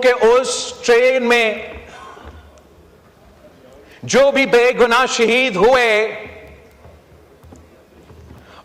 کہ اس ٹرین میں جو بھی بے گناہ شہید ہوئے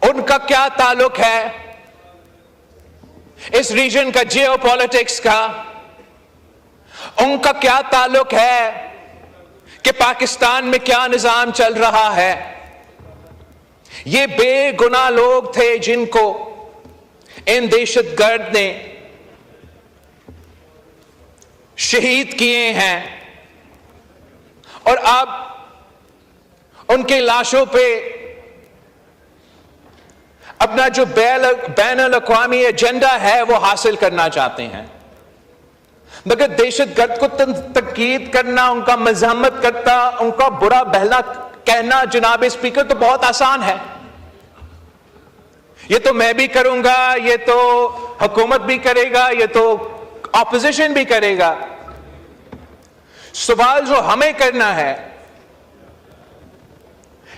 ان کا کیا تعلق ہے اس ریجن کا، جیو پالیٹکس کا؟ ان کا کیا تعلق ہے کہ پاکستان میں کیا نظام چل رہا ہے؟ یہ بے گناہ لوگ تھے جن کو ان دہشت گرد نے شہید کیے ہیں، اور اب ان کے لاشوں پہ اپنا جو بین الاقوامی ایجنڈا ہے وہ حاصل کرنا چاہتے ہیں۔ مگر دہشت گرد کو تنقید کرنا، ان کا مذمت کرنا، ان کا برا بھلا کہنا جناب اسپیکر تو بہت آسان ہے۔ یہ تو میں بھی کروں گا، یہ تو حکومت بھی کرے گا، یہ تو اپوزیشن بھی کرے گا۔ سوال جو ہمیں کرنا ہے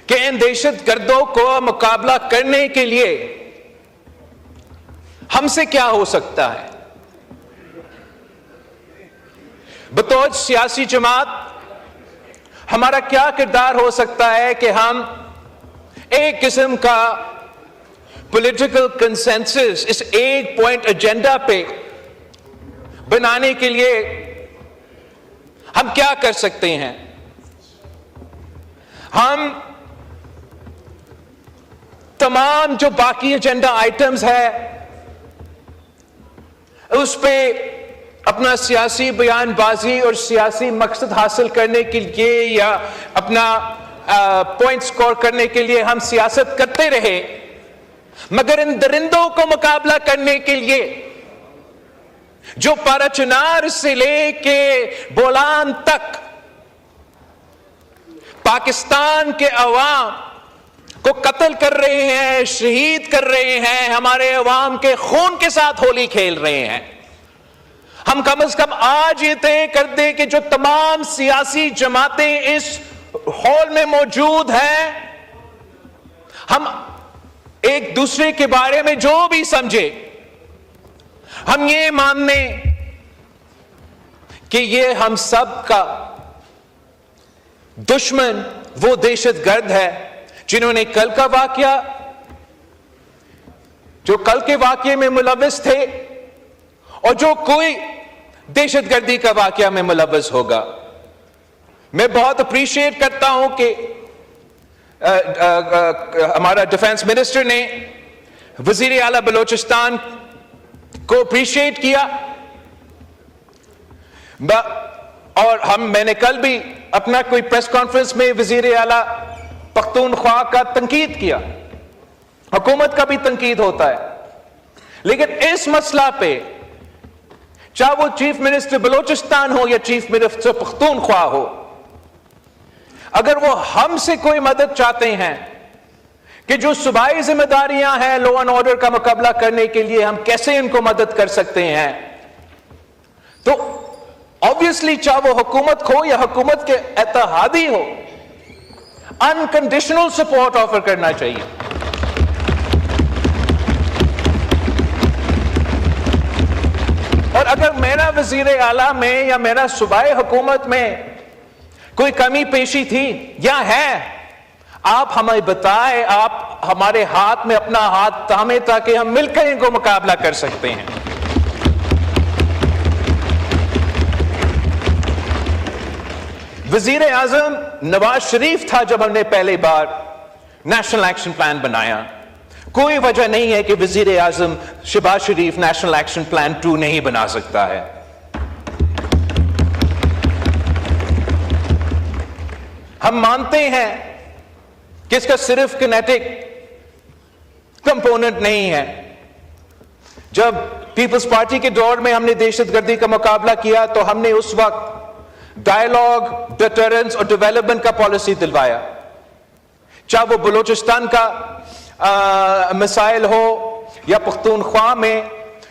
کہ ان دہشت گردوں کو مقابلہ کرنے کے لیے ہم سے کیا ہو سکتا ہے؟ بطور سیاسی جماعت ہمارا کیا کردار ہو سکتا ہے کہ ہم ایک قسم کا پولیٹیکل کنسنسس اس ایک پوائنٹ ایجنڈا پہ بنانے کے لیے ہم کیا کر سکتے ہیں؟ ہم تمام جو باقی ایجنڈا آئٹمز ہے اس پہ اپنا سیاسی بیان بازی اور سیاسی مقصد حاصل کرنے کے لیے یا اپنا پوائنٹ سکور کرنے کے لیے ہم سیاست کرتے رہے، مگر ان درندوں کو مقابلہ کرنے کے لیے جو پارا چنار سے لے کے بولان تک پاکستان کے عوام کو قتل کر رہے ہیں، شہید کر رہے ہیں، ہمارے عوام کے خون کے ساتھ ہولی کھیل رہے ہیں، ہم کم از کم آج یہ طے کر دیں کہ جو تمام سیاسی جماعتیں اس ہال میں موجود ہیں، ہم ایک دوسرے کے بارے میں جو بھی سمجھے، ہم یہ مان لیں کہ یہ ہم سب کا دشمن وہ دہشت گرد ہے جنہوں نے کل کا واقعہ، جو کل کے واقعے میں ملوث تھے اور جو کوئی دہشت گردی کا واقعہ میں ملوث ہوگا۔ میں بہت اپریشیٹ کرتا ہوں کہ ہمارا ڈیفنس منسٹر نے وزیر اعلیٰ بلوچستان کو اپریشیٹ کیا، اور میں نے کل بھی اپنا کوئی پریس کانفرنس میں وزیر اعلیٰ پختونخوا کا تنقید کیا، حکومت کا بھی تنقید ہوتا ہے، لیکن اس مسئلہ پہ چاہے وہ چیف منسٹر بلوچستان ہو یا چیف منسٹر پختونخوا ہو، اگر وہ ہم سے کوئی مدد چاہتے ہیں کہ جو صوبائی ذمہ داریاں ہیں لا اینڈ آرڈر کا مقابلہ کرنے کے لیے ہم کیسے ان کو مدد کر سکتے ہیں، تو obviously چاہے وہ حکومت ہو یا حکومت کے اتحادی ہو، انکنڈیشنل سپورٹ آفر کرنا چاہیے۔ اور اگر میرا وزیر اعلیٰ میں یا میرا صوبائی حکومت میں کوئی کمی پیشی تھی یا ہے، آپ ہمیں بتائیں، آپ ہمارے ہاتھ میں اپنا ہاتھ تھامیں تاکہ ہم مل کر ان کو مقابلہ کر سکتے ہیں۔ وزیر اعظم نواز شریف تھا جب ہم نے پہلی بار نیشنل ایکشن پلان بنایا، کوئی وجہ نہیں ہے کہ وزیر اعظم شہباز شریف نیشنل ایکشن پلان 2 نہیں بنا سکتا ہے۔ ہم مانتے ہیں کہ اس کا صرف کینیٹک کمپوننٹ نہیں ہے۔ جب پیپلز پارٹی کے دور میں ہم نے دہشت گردی کا مقابلہ کیا تو ہم نے اس وقت ڈائیلاگ، ڈیٹرنس اور ڈیولپمنٹ کا پالیسی دلوایا، چاہے وہ بلوچستان کا مسائل ہو یا پختونخوا میں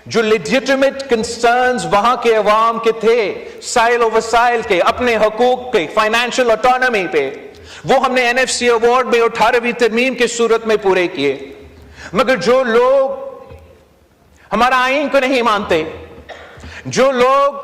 جو لیجیٹمیٹ کنسرنز وہاں کے عوام کے تھے، سائل و وسائل کے، اپنے حقوق پہ، فائنینشل آٹونومی پہ، وہ ہم نے NFC ایوارڈ میں 18ویں ترمیم کی صورت میں پورے کیے۔ مگر جو لوگ ہمارا آئین کو نہیں مانتے، جو لوگ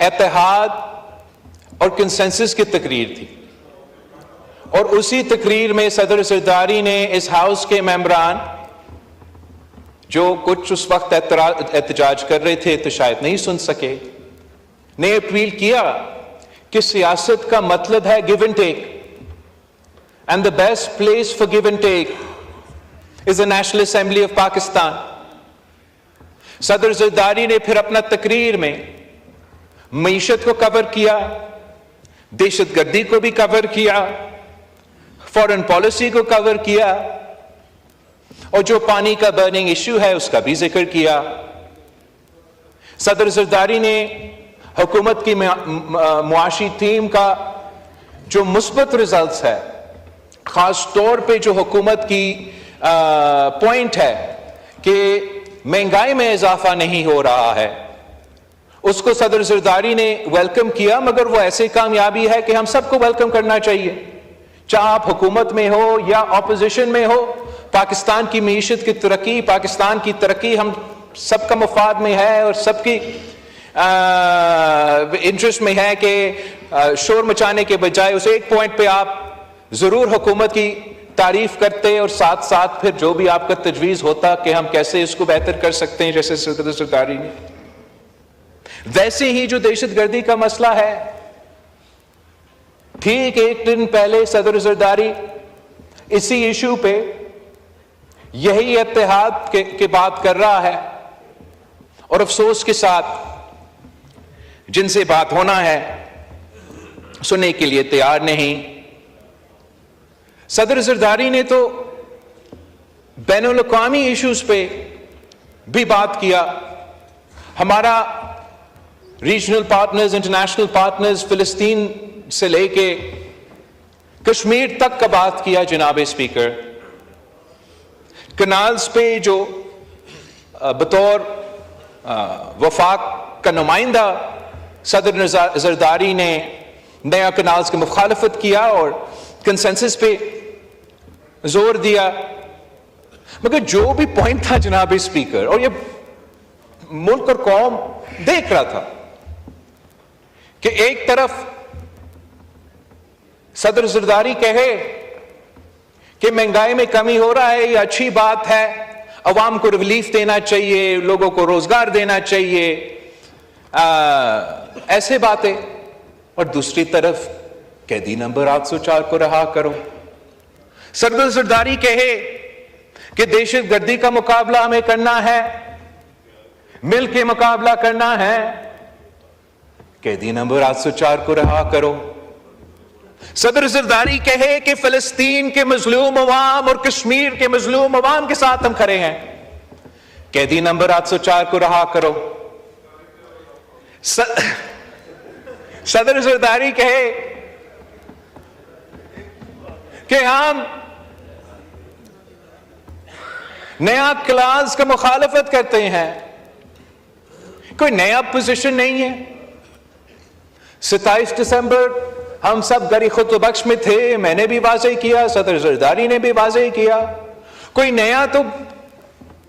اتحاد اور کنسنسس کی تقریر تھی، اور اسی تقریر میں صدر زرداری نے اس ہاؤس کے ممبران جو کچھ اس وقت احتجاج کر رہے تھے تو شاید نہیں سن سکے، نے اپیل کیا کہ سیاست کا مطلب ہے give and take, and the best place for give and take is the national assembly of Pakistan. صدر زرداری نے پھر اپنا تقریر میں معیشت کو کور کیا، دہشت گردی کو بھی کور کیا، فارن پالیسی کو کور کیا، اور جو پانی کا برننگ ایشو ہے اس کا بھی ذکر کیا۔ صدر زرداری نے حکومت کی معاشی ٹیم کا جو مثبت ریزلٹس ہے، خاص طور پہ جو حکومت کی پوائنٹ ہے کہ مہنگائی میں اضافہ نہیں ہو رہا ہے، اس کو صدر زرداری نے ویلکم کیا، مگر وہ ایسی کامیابی ہے کہ ہم سب کو ویلکم کرنا چاہیے، چاہے آپ حکومت میں ہو یا اپوزیشن میں ہو۔ پاکستان کی معیشت کی ترقی، پاکستان کی ترقی ہم سب کا مفاد میں ہے، اور سب کی انٹرسٹ میں ہے کہ شور مچانے کے بجائے اس ایک پوائنٹ پہ آپ ضرور حکومت کی تعریف کرتے، اور ساتھ ساتھ پھر جو بھی آپ کا تجویز ہوتا کہ ہم کیسے اس کو بہتر کر سکتے ہیں، جیسے صدر زرداری نے۔ ویسے ہی جو دہشت گردی کا مسئلہ ہے، ٹھیک ایک دن پہلے صدر زرداری اسی ایشو پہ یہی اتحاد کی بات کر رہا ہے، اور افسوس کے ساتھ جن سے بات ہونا ہے سننے کے لیے تیار نہیں۔ صدر زرداری نے تو بین الاقوامی ایشوز پہ بھی بات کیا، ہمارا ریجنل پارٹنرز، انٹرنیشنل پارٹنرز، فلسطین سے لے کے کشمیر تک کا بات کیا۔ جناب اسپیکر، کنالز پہ جو بطور وفاق کا نمائندہ صدر زرداری نے نیا کنالز کی مخالفت کیا اور کنسنسس پہ زور دیا، مگر جو بھی پوائنٹ تھا جناب اسپیکر، اور یہ ملک اور قوم دیکھ رہا تھا کہ ایک طرف صدر زرداری کہے کہ مہنگائی میں کمی ہو رہا ہے، یہ اچھی بات ہے، عوام کو ریلیف دینا چاہیے، لوگوں کو روزگار دینا چاہیے، ایسے باتیں، اور دوسری طرف قیدی نمبر 804 کو رہا کرو۔ صدر زرداری کہے کہ دہشت گردی کا مقابلہ ہمیں کرنا ہے، مل کے مقابلہ کرنا ہے، قیدی نمبر 804 کو رہا کرو۔ صدر زرداری کہے کہ فلسطین کے مظلوم عوام اور کشمیر کے مظلوم عوام کے ساتھ ہم کھڑے ہیں، قیدی نمبر 804 کو رہا کرو۔ صدر زرداری کہے کہ ہم نیا کلاس کا مخالفت کرتے ہیں، کوئی نیا پوزیشن نہیں ہے۔ 27 دسمبر ہم سب گری خطبہ بخش میں تھے، میں نے بھی واضح کیا، صدر زرداری نے بھی واضح کیا، کوئی نیا تو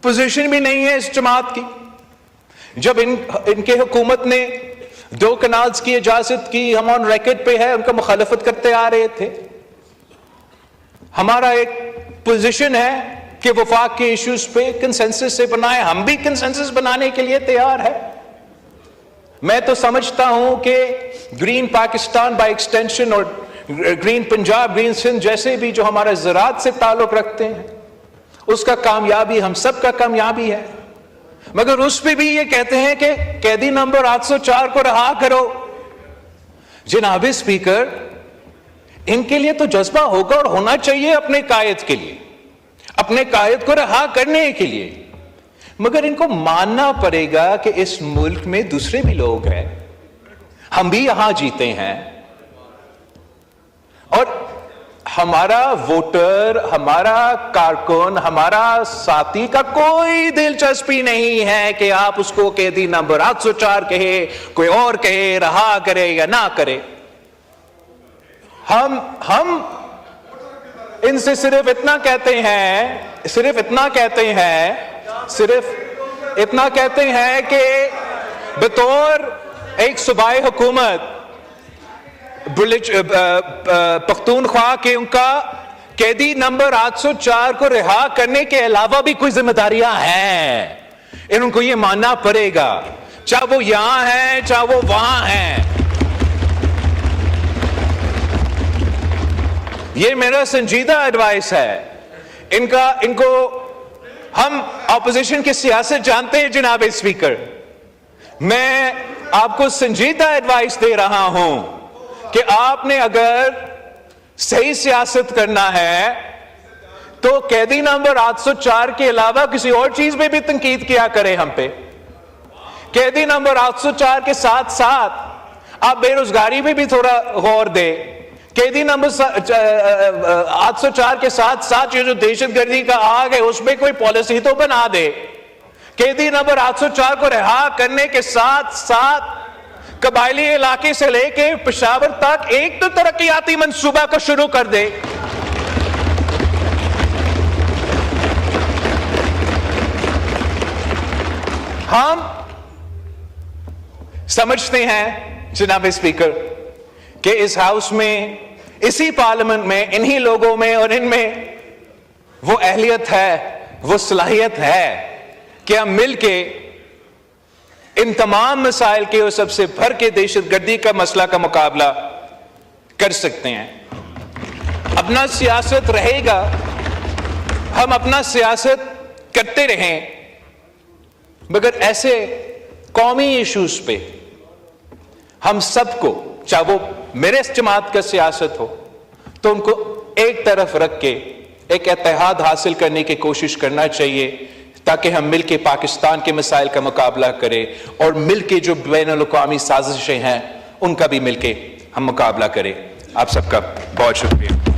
پوزیشن بھی نہیں ہے اس جماعت کی۔ جب ان کے حکومت نے 2 کنالز کی اجازت کی، ہم آن ریکارڈ پہ ہے، ان کا مخالفت کرتے آ رہے تھے۔ ہمارا ایک پوزیشن ہے کہ وفاق کے ایشوز پہ کنسنسس سے بنائے، ہم بھی کنسنسس بنانے کے لیے تیار ہے۔ میں تو سمجھتا ہوں کہ گرین پاکستان بائی ایکسٹینشن اور گرین پنجاب، گرین سندھ جیسے بھی جو ہمارے زراعت سے تعلق رکھتے ہیں، اس کا کامیابی ہم سب کا کامیابی ہے، مگر اس پہ بھی یہ کہتے ہیں کہ قیدی نمبر 804 کو رہا کرو۔ جناب اسپیکر، ان کے لیے تو جذبہ ہوگا اور ہونا چاہیے اپنے قائد کے لیے، اپنے قائد کو رہا کرنے کے لیے، مگر ان کو ماننا پڑے گا کہ اس ملک میں دوسرے بھی لوگ ہیں، ہم بھی یہاں جیتے ہیں، اور ہمارا ووٹر، ہمارا کارکن، ہمارا ساتھی کا کوئی دلچسپی نہیں ہے کہ آپ اس کو قیدی نمبر 804 کہے، کوئی اور کہے، رہا کرے یا نہ کرے۔ ہم ان سے صرف اتنا کہتے ہیں کہ ایک صوبائی حکومت پختونخوا کے ان کا قیدی نمبر 804 کو رہا کرنے کے علاوہ بھی کوئی ذمہ داریاں ہیں، ان کو یہ ماننا پڑے گا، چاہے وہ یہاں ہیں چاہے وہ وہاں ہیں۔ یہ میرا سنجیدہ ایڈوائس ہے ان کو۔ ہم اپوزیشن کی سیاست جانتے ہیں جناب اسپیکر، میں آپ کو سنجیدہ ایڈوائس دے رہا ہوں کہ آپ نے اگر صحیح سیاست کرنا ہے تو قیدی نمبر 804 کے علاوہ کسی اور چیز میں بھی تنقید کیا کرے ہم پہ۔ قیدی نمبر 804 کے ساتھ ساتھ آپ بے روزگاری پہ بھی تھوڑا غور دے۔ قیدی نمبر 804 کے ساتھ ساتھ یہ جو دہشت گردی کا آگ ہے اس میں کوئی پالیسی تو بنا دے۔ قیدی نمبر 804 کو رہا کرنے کے ساتھ ساتھ قبائلی علاقے سے لے کے پشاور تک ایک تو ترقیاتی منصوبہ کو شروع کر دے۔ ہم سمجھتے ہیں جناب اسپیکر کہ اس ہاؤس میں، اسی پارلیمنٹ میں، انہی لوگوں میں اور ان میں وہ اہلیت ہے، وہ صلاحیت ہے کہ ہم مل کے ان تمام مسائل کے اور سب سے بڑھ کے دہشت گردی کا مسئلہ کا مقابلہ کر سکتے ہیں۔ اپنا سیاست رہے گا، ہم اپنا سیاست کرتے رہیں، مگر ایسے قومی ایشوز پہ ہم سب کو، چاہے وہ میرے جماعت کا سیاست ہو، تو ان کو ایک طرف رکھ کے ایک اتحاد حاصل کرنے کی کوشش کرنا چاہیے تاکہ ہم مل کے پاکستان کے مسائل کا مقابلہ کریں اور مل کے جو بین الاقوامی سازشیں ہیں ان کا بھی مل کے ہم مقابلہ کریں۔ آپ سب کا بہت شکریہ۔